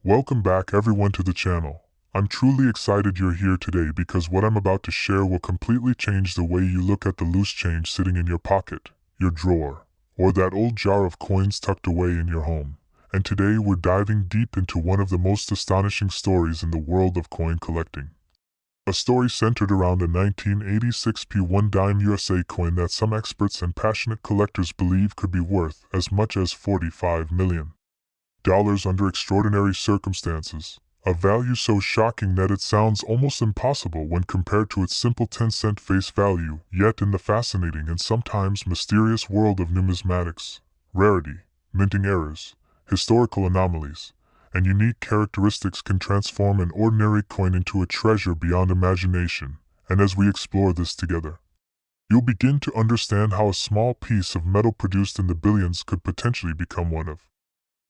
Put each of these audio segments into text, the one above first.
Welcome back everyone to the channel. I'm truly excited you're here today because what I'm about to share will completely change the way you look at the loose change sitting in your pocket, your drawer, or that old jar of coins tucked away in your home. And today we're diving deep into one of the most astonishing stories in the world of coin collecting. A story centered around a 1986 P1 dime USA coin that some experts and passionate collectors believe could be worth as much as $45 million under extraordinary circumstances, a value so shocking that it sounds almost impossible when compared to its simple 10-cent face value. Yet in the fascinating and sometimes mysterious world of numismatics, rarity, minting errors, historical anomalies, and unique characteristics can transform an ordinary coin into a treasure beyond imagination. And as we explore this together, you'll begin to understand how a small piece of metal produced in the billions could potentially become one of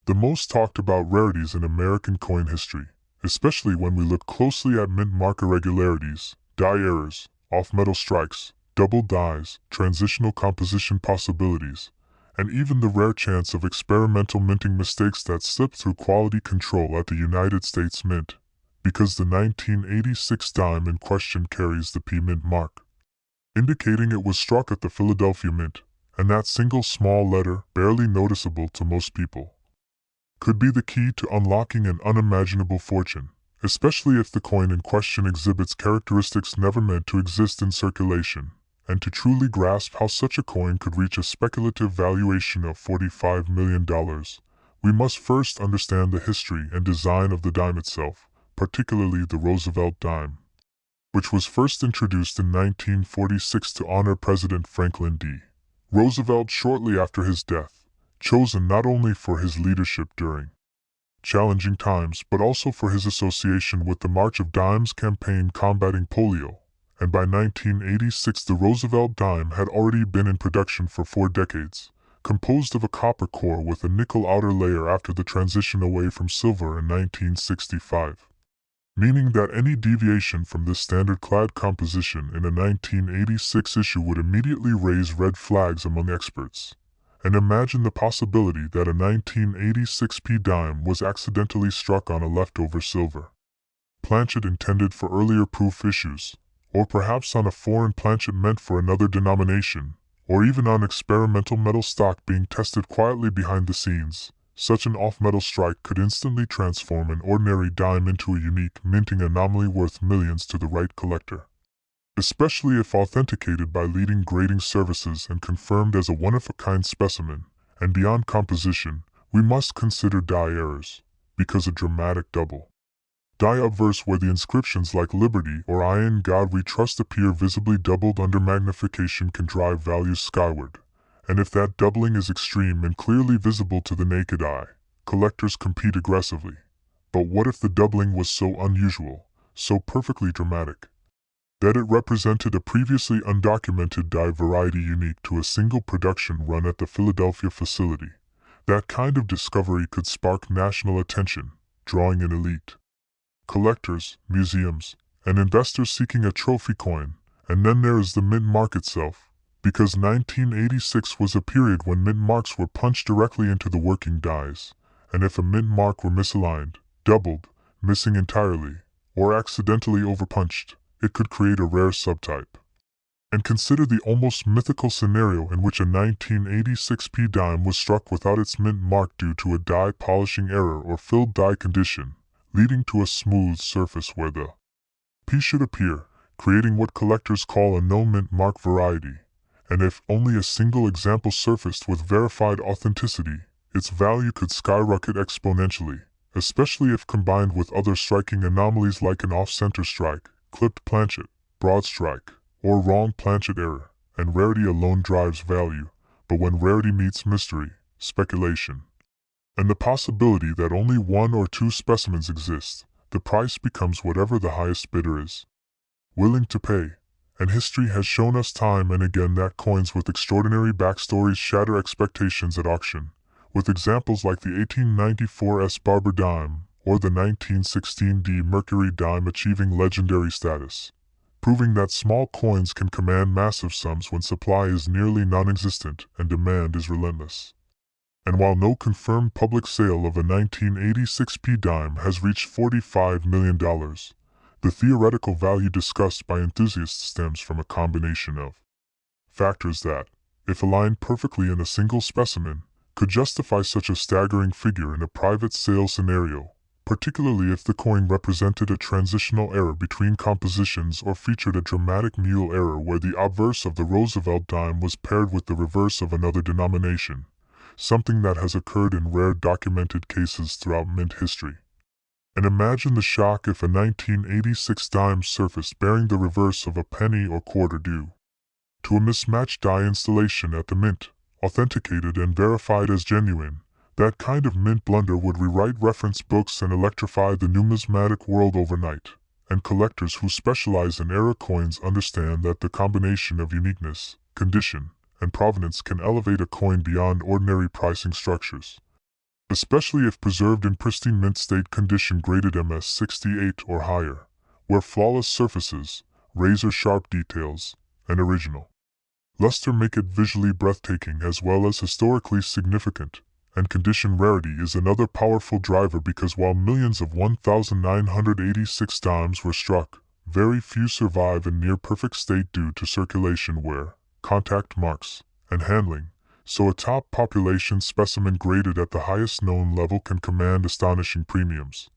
the most talked about rarities in American coin history, especially when we look closely at mint mark irregularities, die errors, off-metal strikes, double dies, transitional composition possibilities, and even the rare chance of experimental minting mistakes that slip through quality control at the United States Mint, because the 1986 dime in question carries the PMint mark, indicating it was struck at the Philadelphia Mint, and that single small letter, barely noticeable to most people, could be the key to unlocking an unimaginable fortune, especially if the coin in question exhibits characteristics never meant to exist in circulation. And to truly grasp how such a coin could reach a speculative valuation of $45 million, we must first understand the history and design of the dime itself, particularly the Roosevelt dime, which was first introduced in 1946 to honor President Franklin D. Roosevelt shortly after his death, chosen not only for his leadership during challenging times but also for his association with the March of Dimes campaign combating polio. And by 1986 the Roosevelt dime had already been in production for 4 decades, composed of a copper core with a nickel outer layer after the transition away from silver in 1965. Meaning that any deviation from this standard clad composition in a 1986 issue would immediately raise red flags among experts. And imagine the possibility that a 1986 P dime was accidentally struck on a leftover silver planchet intended for earlier proof issues, or perhaps on a foreign planchet meant for another denomination, or even on experimental metal stock being tested quietly behind the scenes. Such an off-metal strike could instantly transform an ordinary dime into a unique minting anomaly worth millions to the right collector, especially if authenticated by leading grading services and confirmed as a one-of-a-kind specimen. And beyond composition, we must consider die errors, because a dramatic double die obverse where the inscriptions like Liberty or I in God We Trust appear visibly doubled under magnification can drive values skyward. And if that doubling is extreme and clearly visible to the naked eye, collectors compete aggressively. But what if the doubling was so unusual, so perfectly dramatic, that it represented a previously undocumented die variety unique to a single production run at the Philadelphia facility? That kind of discovery could spark national attention, drawing in elite collectors, museums, and investors seeking a trophy coin. And then there is the mint mark itself, because 1986 was a period when mint marks were punched directly into the working dies, and if a mint mark were misaligned, doubled, missing entirely, or accidentally overpunched, it could create a rare subtype. And consider the almost mythical scenario in which a 1986 P dime was struck without its mint mark due to a die polishing error or filled die condition, leading to a smooth surface where the P should appear, creating what collectors call a no mint mark variety. And if only a single example surfaced with verified authenticity, its value could skyrocket exponentially, especially if combined with other striking anomalies like an off-center strike, clipped planchet, broad strike, or wrong planchet error. And rarity alone drives value, but when rarity meets mystery, speculation, and the possibility that only 1 or 2 specimens exist, the price becomes whatever the highest bidder is willing to pay. And history has shown us time and again that coins with extraordinary backstories shatter expectations at auction, with examples like the 1894 S. Barber dime, or the 1916 D. Mercury dime achieving legendary status, proving that small coins can command massive sums when supply is nearly non-existent and demand is relentless. And while no confirmed public sale of a 1986p dime has reached $45 million, the theoretical value discussed by enthusiasts stems from a combination of factors that, if aligned perfectly in a single specimen, could justify such a staggering figure in a private sale scenario, particularly if the coin represented a transitional error between compositions or featured a dramatic mule error where the obverse of the Roosevelt dime was paired with the reverse of another denomination, something that has occurred in rare documented cases throughout mint history. And imagine the shock if a 1986 dime surfaced bearing the reverse of a penny or quarter due to a mismatched die installation at the mint, authenticated and verified as genuine. That kind of mint blunder would rewrite reference books and electrify the numismatic world overnight, and collectors who specialize in error coins understand that the combination of uniqueness, condition, and provenance can elevate a coin beyond ordinary pricing structures, especially if preserved in pristine mint state condition graded MS68 or higher, where flawless surfaces, razor-sharp details, and original luster make it visually breathtaking as well as historically significant. And condition rarity is another powerful driver because while millions of 1,986 dimes were struck, very few survive in near-perfect state due to circulation wear, contact marks, and handling, so a top population specimen graded at the highest known level can command astonishing premiums.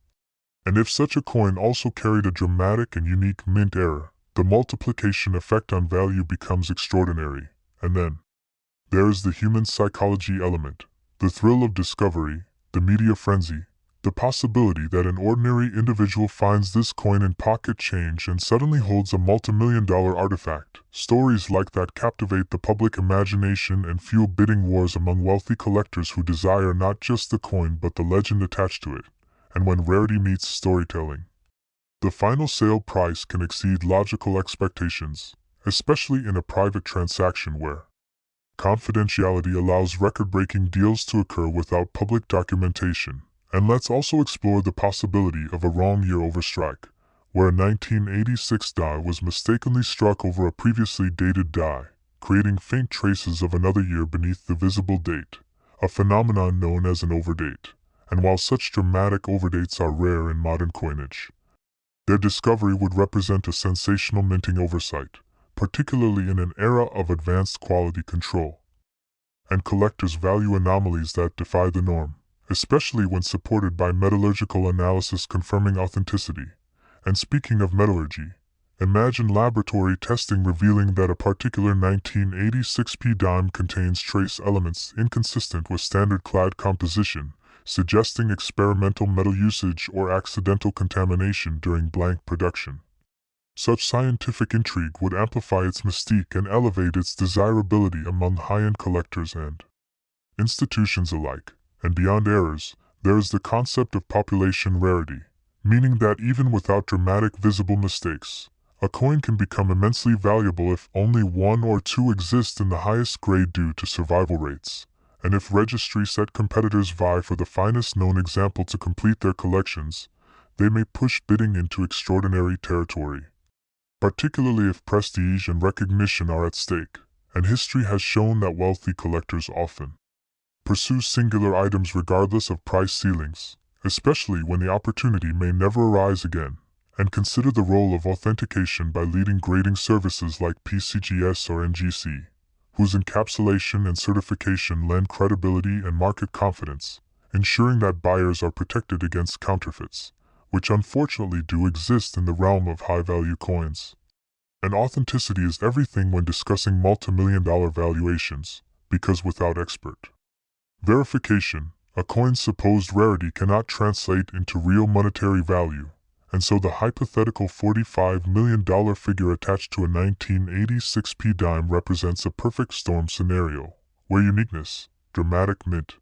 And if such a coin also carried a dramatic and unique mint error, the multiplication effect on value becomes extraordinary. And then there is the human psychology element. The thrill of discovery, the media frenzy, the possibility that an ordinary individual finds this coin in pocket change and suddenly holds a multi-million-dollar artifact. Stories like that captivate the public imagination and fuel bidding wars among wealthy collectors who desire not just the coin but the legend attached to it. And when rarity meets storytelling, the final sale price can exceed logical expectations, especially in a private transaction where confidentiality allows record-breaking deals to occur without public documentation. And let's also explore the possibility of a wrong year overstrike, where a 1986 die was mistakenly struck over a previously dated die, creating faint traces of another year beneath the visible date, a phenomenon known as an overdate. And while such dramatic overdates are rare in modern coinage, their discovery would represent a sensational minting oversight, particularly in an era of advanced quality control. And collectors value anomalies that defy the norm, especially when supported by metallurgical analysis confirming authenticity. And speaking of metallurgy, imagine laboratory testing revealing that a particular 1986p dime contains trace elements inconsistent with standard clad composition, suggesting experimental metal usage or accidental contamination during blank production. Such scientific intrigue would amplify its mystique and elevate its desirability among high-end collectors and institutions alike. And beyond errors, there is the concept of population rarity, meaning that even without dramatic visible mistakes, a coin can become immensely valuable if only one or two exist in the highest grade due to survival rates, and if registry-set competitors vie for the finest known example to complete their collections, they may push bidding into extraordinary territory, particularly if prestige and recognition are at stake. And history has shown that wealthy collectors often pursue singular items regardless of price ceilings, especially when the opportunity may never arise again. And consider the role of authentication by leading grading services like PCGS or NGC, whose encapsulation and certification lend credibility and market confidence, ensuring that buyers are protected against counterfeits, which unfortunately do exist in the realm of high-value coins. And authenticity is everything when discussing multi-million-dollar valuations, because without expert verification, a coin's supposed rarity cannot translate into real monetary value, and so the hypothetical $45 million figure attached to a 1986p dime represents a perfect storm scenario, where uniqueness, dramatic mint,